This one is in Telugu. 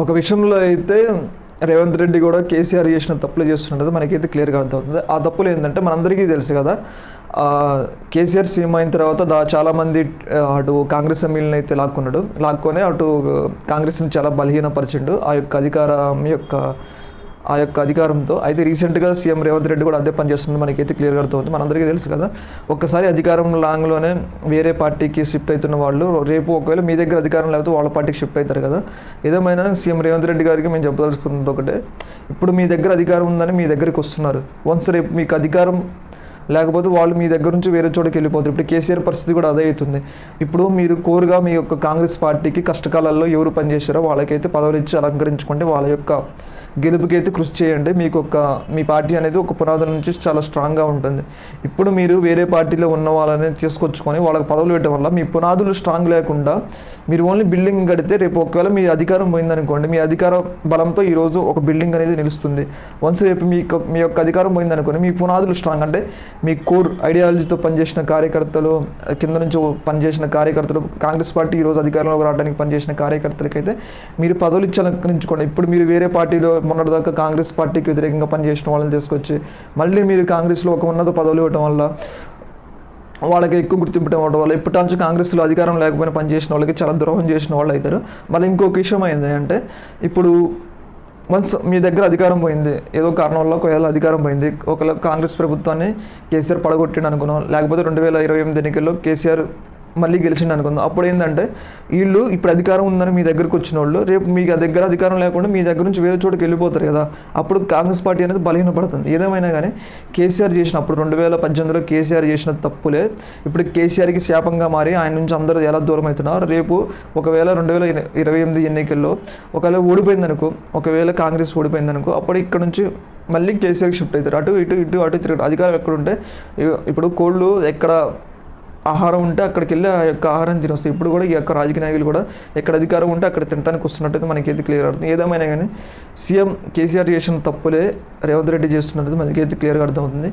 ఒక విషయంలో అయితే రేవంత్ రెడ్డి కూడా కేసీఆర్ చేసిన తప్పులు చేస్తున్నది మనకైతే క్లియర్గా అర్థమవుతుంది. ఆ తప్పులు ఏంటంటే మనందరికీ తెలుసు కదా, కేసీఆర్ సీఎం అయిన తర్వాత చాలామంది అటు కాంగ్రెస్ ఎమ్మెల్యేని అయితే లాక్కొని అటు కాంగ్రెస్ని చాలా బలహీనపరిచిండు ఆ యొక్క అధికారంతో. అయితే రీసెంట్గా సీఎం రేవంత్ రెడ్డి కూడా అదే పని చేస్తుంది మనకైతే క్లియర్గా అర్థమవుతుంది. మనందరికీ తెలుసు కదా, ఒక్కసారి అధికారం లాంగ్లోనే వేరే పార్టీకి షిఫ్ట్ అవుతున్న వాళ్ళు రేపు ఒకవేళ మీ దగ్గర అధికారం లేకపోతే వాళ్ళ పార్టీకి షిఫ్ట్ అవుతారు కదా. ఏదేమైనా సీఎం రేవంత్ రెడ్డి గారికి మేము చెప్పదలుచుకున్నది ఒకటే, ఇప్పుడు మీ దగ్గర అధికారం ఉందని మీ దగ్గరికి వస్తున్నారు. వన్స్ రేపు మీకు అధికారం లేకపోతే వాళ్ళు మీ దగ్గర నుంచి వేరే చోటుకి వెళ్ళిపోతారు. ఇప్పుడు కేసీఆర్ పరిస్థితి కూడా అదే అవుతుంది. ఇప్పుడు మీరు కోరుగా మీ యొక్క కాంగ్రెస్ పార్టీకి కష్టకాలాల్లో ఎవరు పనిచేశారో వాళ్ళకైతే పదవులు ఇచ్చి అలంకరించుకోండి, వాళ్ళ యొక్క గెలుపుకైతే కృషి చేయండి. మీ పార్టీ అనేది ఒక పునాదుల నుంచి చాలా స్ట్రాంగ్గా ఉంటుంది. ఇప్పుడు మీరు వేరే పార్టీలో ఉన్న వాళ్ళని తీసుకొచ్చుకొని వాళ్ళకి పదవులు పెట్టడం వల్ల మీ పునాదులు స్ట్రాంగ్ లేకుండా మీరు ఓన్లీ బిల్డింగ్ కడితే రేపు ఒకవేళ మీ అధికారం పోయిందనుకోండి, మీ అధికార బలంతో ఈరోజు ఒక బిల్డింగ్ అనేది నిలుస్తుంది. వన్స్ రేపు మీ యొక్క అధికారం పోయిందనుకోండి, మీ పునాదులు స్ట్రాంగ్ అంటే మీ కోర్ ఐడియాలజీతో పనిచేసిన కార్యకర్తలు, కింద నుంచి పనిచేసిన కార్యకర్తలు, కాంగ్రెస్ పార్టీ ఈరోజు అధికారంలోకి రావడానికి పనిచేసిన కార్యకర్తలకైతే మీరు పదవులు ఇచ్చి అలంకరించుకోండి. ఇప్పుడు మీరు వేరే పార్టీలో మొన్నటిదాకా కాంగ్రెస్ పార్టీకి వ్యతిరేకంగా పనిచేసిన వాళ్ళని తీసుకొచ్చి మళ్ళీ మీరు కాంగ్రెస్లో ఒక ఉన్నత పదవులు ఇవ్వడం వల్ల వాళ్ళకి ఎక్కువ గుర్తింపు ఇవ్వడం వల్ల ఇప్పటి నుంచి కాంగ్రెస్లో అధికారం లేకపోయినా పనిచేసిన వాళ్ళకి చాలా ద్రోహం చేసిన వాళ్ళు అవుతారు. మళ్ళీ ఇంకొక విషయం ఏంటి అంటే, ఇప్పుడు వన్స్ మీ దగ్గర అధికారం పోయింది, ఏదో కారణం వల్ల ఒకవేళ అధికారం పోయింది, ఒకవేళ కాంగ్రెస్ ప్రభుత్వాన్ని కేసీఆర్ పడగొట్టిండు అనుకున్నాం, లేకపోతే 2028 ఎన్నికల్లో కేసీఆర్ మళ్ళీ గెలిచిండు అనుకుందాం. అప్పుడు ఏంటంటే వీళ్ళు ఇప్పుడు అధికారం ఉందని మీ దగ్గరకు వచ్చిన వాళ్ళు రేపు మీ దగ్గర అధికారం లేకుండా మీ దగ్గర నుంచి వేరే చోటుకి వెళ్ళిపోతారు కదా. అప్పుడు కాంగ్రెస్ పార్టీ అనేది బలహీనపడుతుంది. ఏదేమైనా కానీ కేసీఆర్ చేసిన అప్పుడు 2018లో కేసీఆర్ చేసిన తప్పులే ఇప్పుడు కేసీఆర్కి శాపంగా మారి ఆయన నుంచి అందరూ ఎలా దూరం అవుతున్నారు. రేపు ఒకవేళ 2028 ఎన్నికల్లో ఒకవేళ ఓడిపోయిందనుకో, ఒకవేళ కాంగ్రెస్ ఓడిపోయిందనుకో, అప్పుడు ఇక్కడ నుంచి మళ్ళీ కేసీఆర్కి షిఫ్ట్ అవుతారు. అటు తిరగదు. అధికారం ఎక్కడుంటే, ఇప్పుడు కోళ్ళు ఎక్కడ ఆహారం ఉంటే అక్కడికి వెళ్ళి ఆ యొక్క ఆహారం తినొస్తాయి. ఇప్పుడు కూడా ఈ యొక్క రాజకీయ నాయకులు కూడా ఎక్కడ అధికారం ఉంటే అక్కడ తినడానికి వస్తున్నట్టయితే మనకైతే క్లియర్ అవుతుంది. ఏదేమైనా కానీ సీఎం కేసీఆర్ చేసిన తప్పులే రేవంత్ రెడ్డి చేస్తున్నట్టు మనకైతే క్లియర్గా అర్థమవుతుంది.